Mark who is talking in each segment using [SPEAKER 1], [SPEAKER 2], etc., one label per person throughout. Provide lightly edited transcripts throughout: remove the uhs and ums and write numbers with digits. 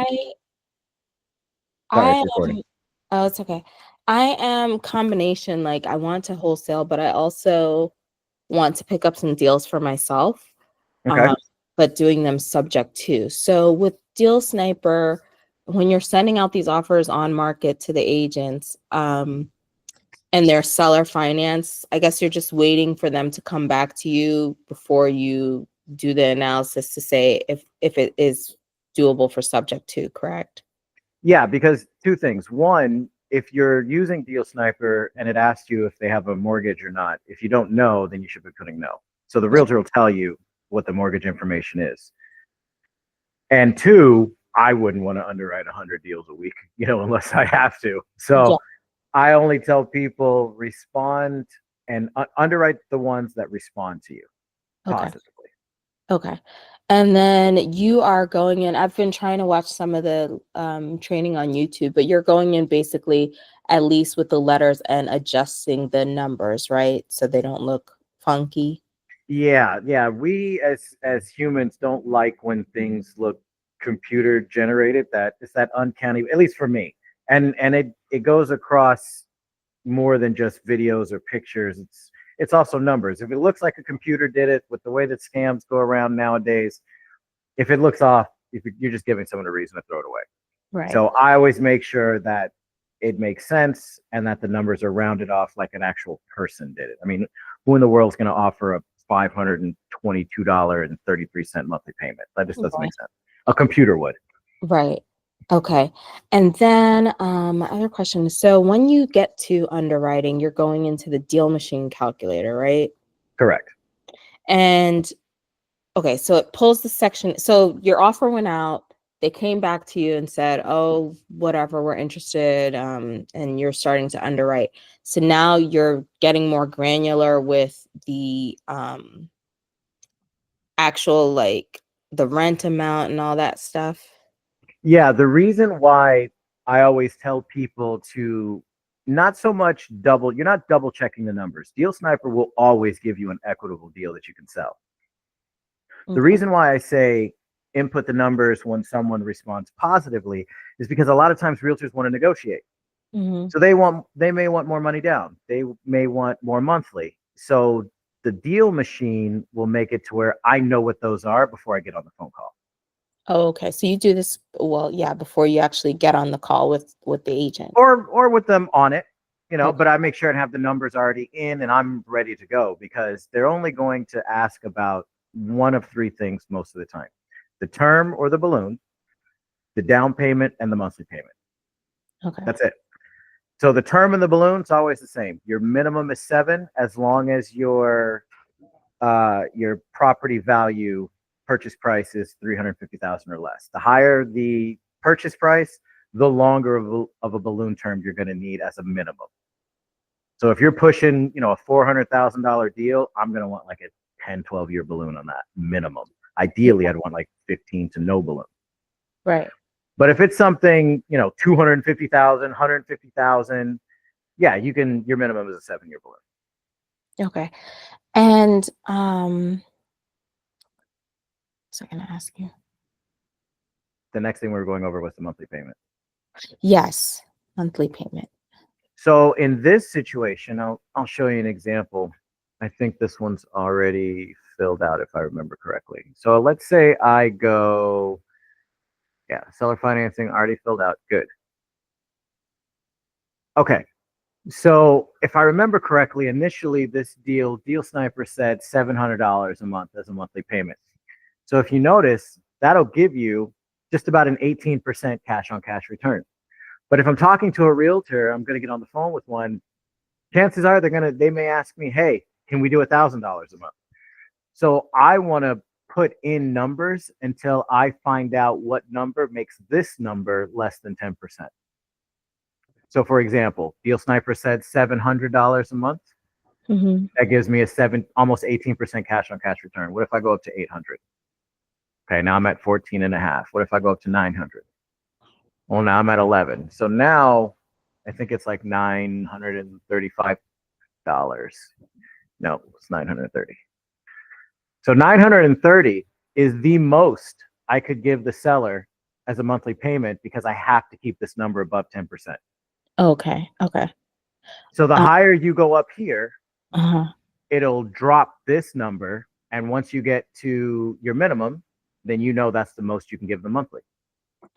[SPEAKER 1] Sorry,
[SPEAKER 2] I
[SPEAKER 1] it's recording.
[SPEAKER 2] am, oh, it's okay. I am combination, like I want to wholesale, but I also want to pick up some deals for myself,
[SPEAKER 1] Okay.
[SPEAKER 2] um, but doing them subject to. So with Deal Sniper, when you're sending out these offers on market to the agents, and they're seller finance, I guess you're just waiting for them to come back to you before you do the analysis to say if it is doable for subject to, correct?
[SPEAKER 1] Yeah, because two things. One, if you're using Deal Sniper and it asks you if they have a mortgage or not, if you don't know, then you should be putting no. So the realtor will tell you what the mortgage information is. And two, I wouldn't want to underwrite 100 deals a week, unless I have to.
[SPEAKER 2] Yeah.
[SPEAKER 1] So I only tell people respond and underwrite the ones that respond to you
[SPEAKER 2] Okay.
[SPEAKER 1] positively.
[SPEAKER 2] Okay. And then you are going in, I've been trying to watch some of the training on YouTube, but you're going in basically at least with the letters and adjusting the numbers, right? So they don't look funky.
[SPEAKER 1] Yeah, yeah. We as humans don't like when things look computer generated. That it's that uncanny, at least for me. And it goes across more than just videos or pictures. It's also numbers. If it looks like a computer did it with the way that scams go around nowadays, if it looks off, if you're just giving someone a reason to throw it away.
[SPEAKER 2] Right.
[SPEAKER 1] So I always make sure that it makes sense and that the numbers are rounded off like an actual person did it. I mean, who in the world is going to offer a $522.33 monthly payment? That just doesn't
[SPEAKER 2] Right.
[SPEAKER 1] make sense. A computer would.
[SPEAKER 2] Right. Okay. And then my other question is, so when you get to underwriting, you're going into the deal machine calculator, right?
[SPEAKER 1] Correct.
[SPEAKER 2] And okay, so it pulls the section. So your offer went out. They came back to you and said, "Oh, whatever, we're interested," and you're starting to underwrite. So now you're getting more granular with the actual, like, the rent amount and all that stuff.
[SPEAKER 1] Yeah, the reason why I always tell people to not so much you're not double checking the numbers. Deal Sniper will always give you an equitable deal that you can sell. The
[SPEAKER 2] Okay.
[SPEAKER 1] reason why I say input the numbers when someone responds positively is because a lot of times realtors want to negotiate.
[SPEAKER 2] Hmm.
[SPEAKER 1] So they may want more money down. They may want more monthly. So the deal machine will make it to where I know what those are before I get on the phone call.
[SPEAKER 2] Oh, okay. So you do this, well, yeah, before you actually get on the call with the agent.
[SPEAKER 1] Or with them on it,
[SPEAKER 2] Okay.
[SPEAKER 1] but I make sure and have the numbers already in and I'm ready to go because they're only going to ask about one of three things most of the time. The term or the balloon, the down payment, and the monthly payment.
[SPEAKER 2] Okay.
[SPEAKER 1] That's it. So the term and the balloon's always the same. Your minimum is 7 as long as your property value purchase price is 350,000 or less. The higher the purchase price, the longer of a balloon term you're going to need as a minimum. So if you're pushing, a $400,000 deal, I'm going to want like a 10, 12-year balloon on that minimum. Ideally, I'd want like 15 to no balloon.
[SPEAKER 2] Right.
[SPEAKER 1] But if it's something, 250,000, 150,000, yeah, your minimum is a 7-year balloon.
[SPEAKER 2] Okay. And so I'm gonna ask you.
[SPEAKER 1] The next thing we were going over was the monthly payment.
[SPEAKER 2] Yes, monthly payment.
[SPEAKER 1] So in this situation, I'll show you an example. I think this one's already filled out if I remember correctly. So let's say I go, yeah, seller financing already filled out. Good. Okay. So if I remember correctly, initially this Deal Sniper said $700 a month as a monthly payment. So if you notice, that'll give you just about an 18% cash on cash return. But if I'm talking to a realtor, I'm going to get on the phone with one. Chances are they may ask me, hey, can we do $1,000 a month? So I want to put in numbers until I find out what number makes this number less than 10%. So for example, Deal Sniper said $700 a month.
[SPEAKER 2] Mm-hmm.
[SPEAKER 1] That gives me almost 18% cash on cash return. What if I go up to 800? Okay, now I'm at 14 and a half. What if I go up to 900? Well, now I'm at 11. So now I think it's like $935. No, it's 930. So 930 is the most I could give the seller as a monthly payment because I have to keep this number above 10%.
[SPEAKER 2] Okay. Okay.
[SPEAKER 1] So the
[SPEAKER 2] Uh,
[SPEAKER 1] higher you go up here,
[SPEAKER 2] uh-huh.
[SPEAKER 1] it'll drop this number. And once you get to your minimum, then you know that's the most you can give them monthly.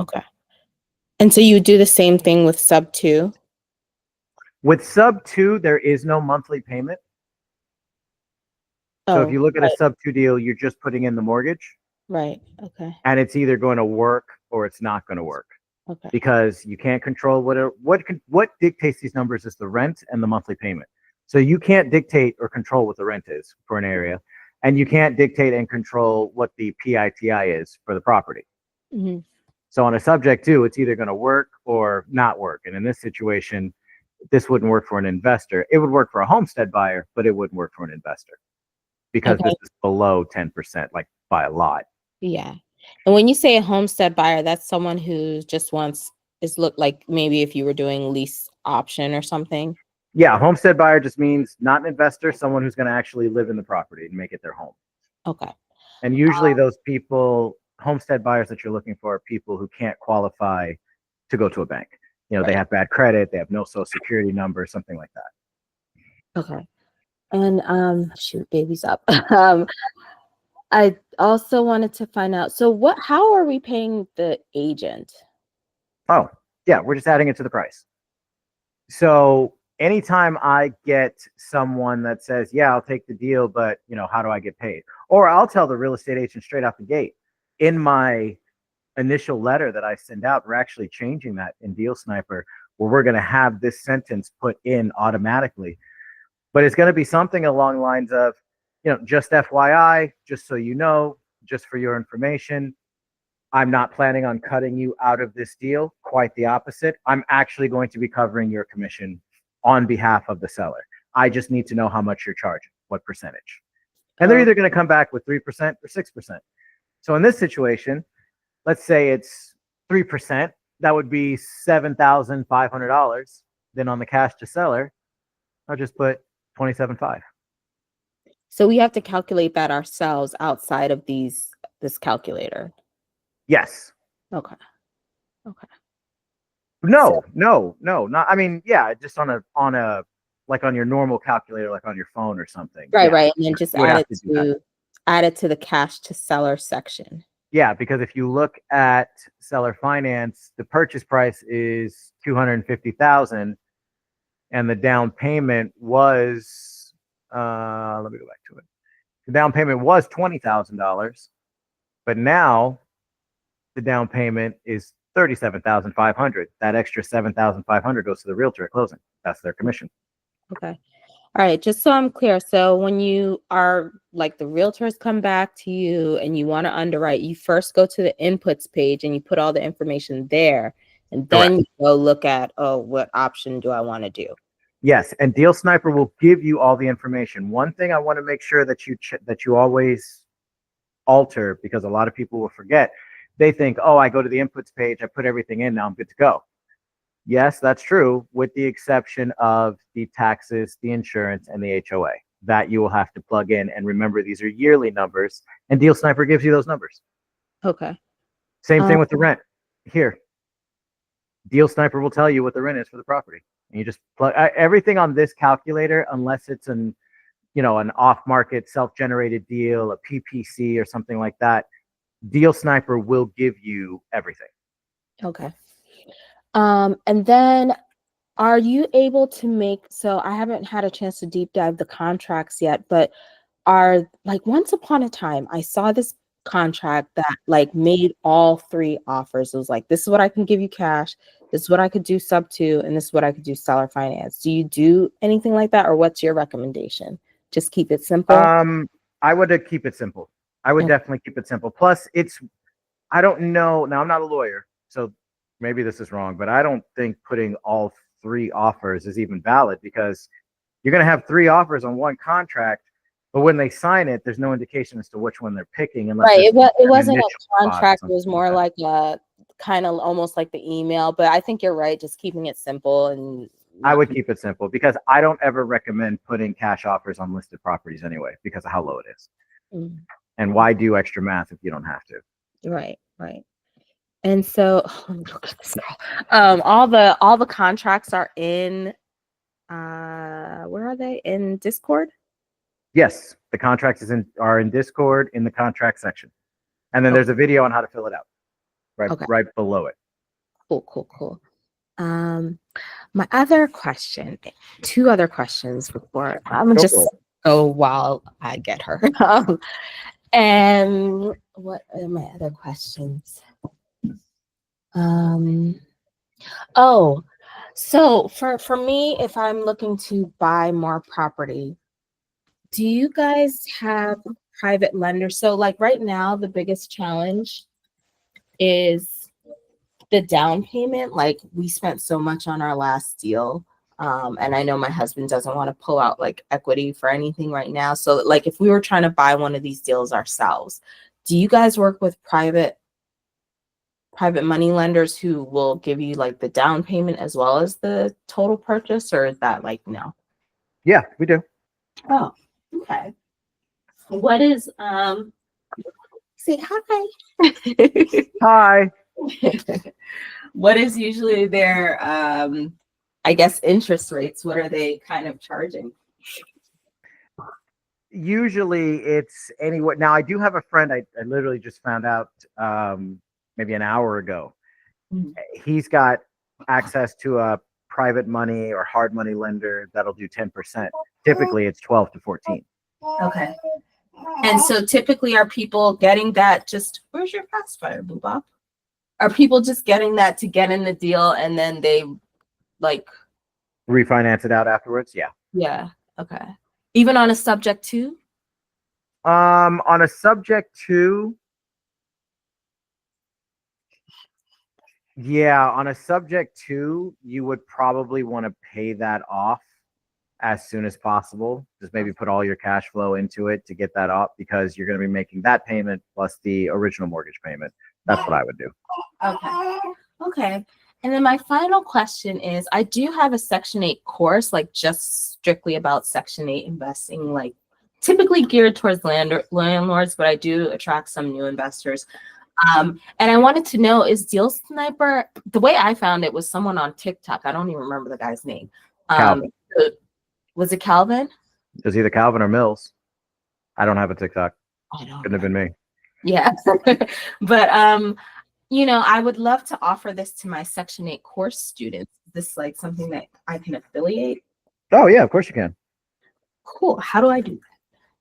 [SPEAKER 2] Okay. And so you do the same thing with sub two?
[SPEAKER 1] With sub two, there is no monthly payment. So if
[SPEAKER 2] Oh,
[SPEAKER 1] you look at a
[SPEAKER 2] right.
[SPEAKER 1] sub two deal, you're just putting in the mortgage
[SPEAKER 2] Right. Okay.
[SPEAKER 1] and it's either going to work or it's not going to work
[SPEAKER 2] Okay.
[SPEAKER 1] because you can't control what dictates these numbers is the rent and the monthly payment. So you can't dictate or control what the rent is for an area, and you can't dictate and control what the PITI is for the property.
[SPEAKER 2] Hmm.
[SPEAKER 1] So on a subject to, it's either going to work or not work. And in this situation, this wouldn't work for an investor. It would work for a homestead buyer, but it wouldn't work for an investor because this
[SPEAKER 2] Okay.
[SPEAKER 1] is below 10%, like by a lot.
[SPEAKER 2] Yeah. And when you say a homestead buyer, that's someone who just wants is look like maybe if you were doing lease option or something.
[SPEAKER 1] Yeah, homestead buyer just means not an investor, someone who's going to actually live in the property and make it their home.
[SPEAKER 2] Okay.
[SPEAKER 1] And usually those people, homestead buyers that you're looking for, are people who can't qualify to go to a bank. You know, they
[SPEAKER 2] Right.
[SPEAKER 1] have bad credit, they have no social security number, something like that.
[SPEAKER 2] Okay. And shoot, baby's up. I also wanted to find out, so how are we paying the agent?
[SPEAKER 1] Oh, yeah, we're just adding it to the price. So anytime I get someone that says, yeah, I'll take the deal, but how do I get paid? Or I'll tell the real estate agent straight out the gate in my initial letter that I send out, we're actually changing that in Deal Sniper, where we're going to have this sentence put in automatically. But it's going to be something along the lines of, just FYI, just so you know, just for your information, I'm not planning on cutting you out of this deal. Quite the opposite. I'm actually going to be covering your commission on behalf of the seller. I just need to know how much you're charging, what percentage. And they're
[SPEAKER 2] Oh,
[SPEAKER 1] either going to come back with 3% or 6%. So in this situation, let's say it's 3%, that would be $7,500. Then on the cash to seller, I'll just put 27.5.
[SPEAKER 2] so we have to calculate that ourselves outside of this calculator.
[SPEAKER 1] Yes.
[SPEAKER 2] Okay. Okay. So
[SPEAKER 1] No, not, I mean, yeah, just on a like on your normal calculator, like on your phone or something.
[SPEAKER 2] right,
[SPEAKER 1] Yeah.
[SPEAKER 2] right. And then just
[SPEAKER 1] You would have to do that.
[SPEAKER 2] add it to the cash to seller section.
[SPEAKER 1] Yeah, because if you look at seller finance, the purchase price is 250,000 and the down payment was let me go back to it. The down payment was $20,000, but now the down payment is 37,500. That extra 7,500 goes to the realtor at closing. That's their commission.
[SPEAKER 2] Okay. All right, just so I'm clear. So when you are like the realtors come back to you and you want to underwrite, you first go to the inputs page and you put all the information there. And then
[SPEAKER 1] Correct.
[SPEAKER 2] you go look at, oh, what option do I want to do?
[SPEAKER 1] Yes, and Deal Sniper will give you all the information. One thing I want to make sure that you always alter, because a lot of people will forget. They think, oh, I go to the inputs page, I put everything in, now I'm good to go. Yes, that's true, with the exception of the taxes, the insurance, and the HOA. That you will have to plug in. And remember, these are yearly numbers, and Deal Sniper gives you those numbers.
[SPEAKER 2] Okay.
[SPEAKER 1] Same
[SPEAKER 2] Um,
[SPEAKER 1] thing with the rent. Here, Deal Sniper will tell you what the rent is for the property. And you just plug everything on this calculator, unless it's an off-market self-generated deal, a PPC or something like that. Deal Sniper will give you everything.
[SPEAKER 2] okay. And then are you able to so I haven't had a chance to deep dive the contracts yet, but are like once upon a time, I saw this contract that like made all three offers. It was like, this is what I can give you cash, this is what I could do sub to, and this is what I could do seller finance. Do you do anything like that, or what's your recommendation? Just keep it simple?
[SPEAKER 1] I would keep it simple. I would
[SPEAKER 2] Oh,
[SPEAKER 1] definitely keep it simple. Plus, I don't know. Now, I'm not a lawyer, so maybe this is wrong, but I don't think putting all three offers is even valid because you're going to have three offers on one contract, but when they sign it, there's no indication as to which one they're picking unless
[SPEAKER 2] right.
[SPEAKER 1] there's
[SPEAKER 2] It
[SPEAKER 1] an
[SPEAKER 2] wasn't a
[SPEAKER 1] initial spot or
[SPEAKER 2] contract. It
[SPEAKER 1] something
[SPEAKER 2] was
[SPEAKER 1] like
[SPEAKER 2] more
[SPEAKER 1] that.
[SPEAKER 2] like a kind of almost like the email, but I think you're right. Just keeping it simple and
[SPEAKER 1] I
[SPEAKER 2] not.
[SPEAKER 1] would keep it simple because I don't ever recommend putting cash offers on listed properties anyway because of how low it is.
[SPEAKER 2] Mm,
[SPEAKER 1] And why do extra math if you don't have to?
[SPEAKER 2] right, right. And so let me look at this girl. All the contracts are in where are they? In Discord?
[SPEAKER 1] Yes, the contracts are in Discord in the contract section. And then
[SPEAKER 2] Oh,
[SPEAKER 1] there's a video on how to fill it out
[SPEAKER 2] okay.
[SPEAKER 1] right below it.
[SPEAKER 2] Cool. My other question, two other questions before I'm gonna
[SPEAKER 1] Go
[SPEAKER 2] just
[SPEAKER 1] for it.
[SPEAKER 2] go while I get her. And what are my other questions? Oh, so for me, if I'm looking to buy more property, do you guys have private lenders? So like right now, the biggest challenge is the down payment. Like we spent so much on our last deal. And I know my husband doesn't want to pull out like equity for anything right now. So like if we were trying to buy one of these deals ourselves, do you guys work with private money lenders who will give you like the down payment as well as the total purchase, or is that like no?
[SPEAKER 1] Yeah, we do.
[SPEAKER 2] Oh, okay. What is say hi.
[SPEAKER 1] Hi.
[SPEAKER 2] What is usually their I guess interest rates? What are they kind of charging?
[SPEAKER 1] Usually it's anywhere. Now I do have a friend I literally just found out maybe an hour ago.
[SPEAKER 2] Mhm.
[SPEAKER 1] He's got access to a private money or hard money lender that'll do 10%. Typically it's 12 to 14.
[SPEAKER 2] Okay. And so typically are people getting that just where's your pacifier, Boo Bop? Are people just getting that to get in the deal and then they like
[SPEAKER 1] Refinance it out afterwards. Yeah.
[SPEAKER 2] yeah, okay. Even on a subject to?
[SPEAKER 1] On a subject to, yeah, on a subject to, you would probably want to pay that off as soon as possible. Just maybe put all your cash flow into it to get that off because you're going to be making that payment plus the original mortgage payment. That's what I would do.
[SPEAKER 2] Okay. And then my final question is I do have a Section 8 course, like just strictly about Section 8 investing, like typically geared towards landlords, but I do attract some new investors. And I wanted to know, is Deal Sniper, the way I found it was someone on TikTok. I don't even remember the guy's name.
[SPEAKER 1] Calvin.
[SPEAKER 2] Was it Calvin?
[SPEAKER 1] It was either Calvin or Mills. I don't have a TikTok.
[SPEAKER 2] I don't
[SPEAKER 1] Couldn't have been me.
[SPEAKER 2] Yeah. But I would love to offer this to my Section 8 course students. Is this like something that I can affiliate?
[SPEAKER 1] Oh yeah, of course you can.
[SPEAKER 2] Cool. How do I do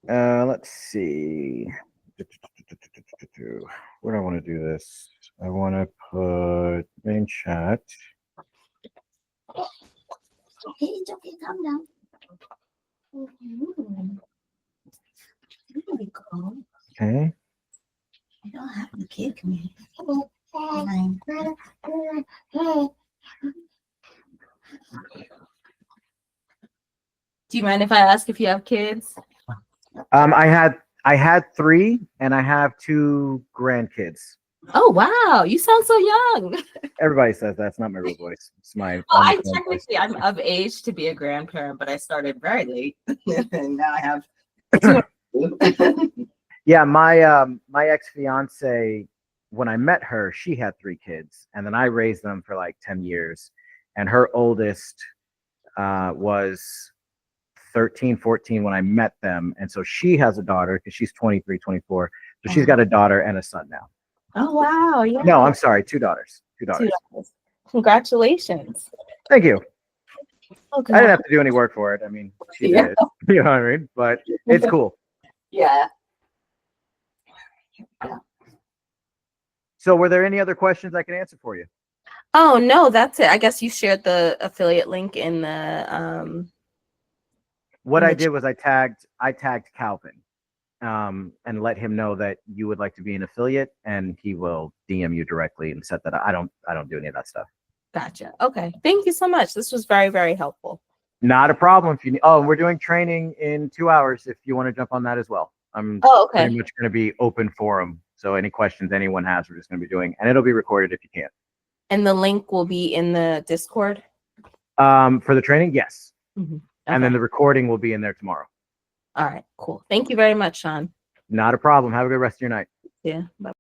[SPEAKER 1] Let's see. Where do I want to do this? I want to put main chat.
[SPEAKER 2] that? It's okay. Calm down. There we go.
[SPEAKER 1] Okay.
[SPEAKER 2] I don't have to kick me. Do you mind if I ask if you have kids?
[SPEAKER 1] I had 3 and I have 2 grandkids.
[SPEAKER 2] Oh wow, you sound so young.
[SPEAKER 1] Everybody says that's not my real voice. It's my
[SPEAKER 2] Well,
[SPEAKER 1] voice.
[SPEAKER 2] I'm of age to be a grandparent, but I started very late, and now I have 2.
[SPEAKER 1] Yeah, my ex-fiance, when I met her, she had 3 kids, and then I raised them for like 10 years. And her oldest was 13, 14 when I met them. And so she has a daughter because she's 23, 24. So she's got a daughter and a son now.
[SPEAKER 2] Oh wow, yeah.
[SPEAKER 1] No, I'm sorry, 2 daughters. 2 daughters.
[SPEAKER 2] Congratulations.
[SPEAKER 1] Thank you.
[SPEAKER 2] Okay.
[SPEAKER 1] I didn't have to do any work for it. I mean, she did. You know what I mean? But it's cool.
[SPEAKER 2] Yeah.
[SPEAKER 1] So were there any other questions I can answer for you?
[SPEAKER 2] Oh no, that's it. I guess you shared the affiliate link in the
[SPEAKER 1] What I did was I tagged Calvin and let him know that you would like to be an affiliate, and he will DM you directly and set that up. I don't do any of that stuff.
[SPEAKER 2] Gotcha. Okay. Thank you so much. This was very, very helpful.
[SPEAKER 1] Not a problem. If you we're doing training in 2 hours if you want to jump on that as well. I'm pretty much going to be open forum. So any questions anyone has, we're just going to be doing, and it'll be recorded if you can.
[SPEAKER 2] And the link will be in the Discord?
[SPEAKER 1] For the training, yes.
[SPEAKER 2] Mm-hmm. Okay.
[SPEAKER 1] And then the recording will be in there tomorrow.
[SPEAKER 2] All right, cool. Thank you very much, Sean.
[SPEAKER 1] Not a problem. Have a good rest of your night.
[SPEAKER 2] Yeah. Bye.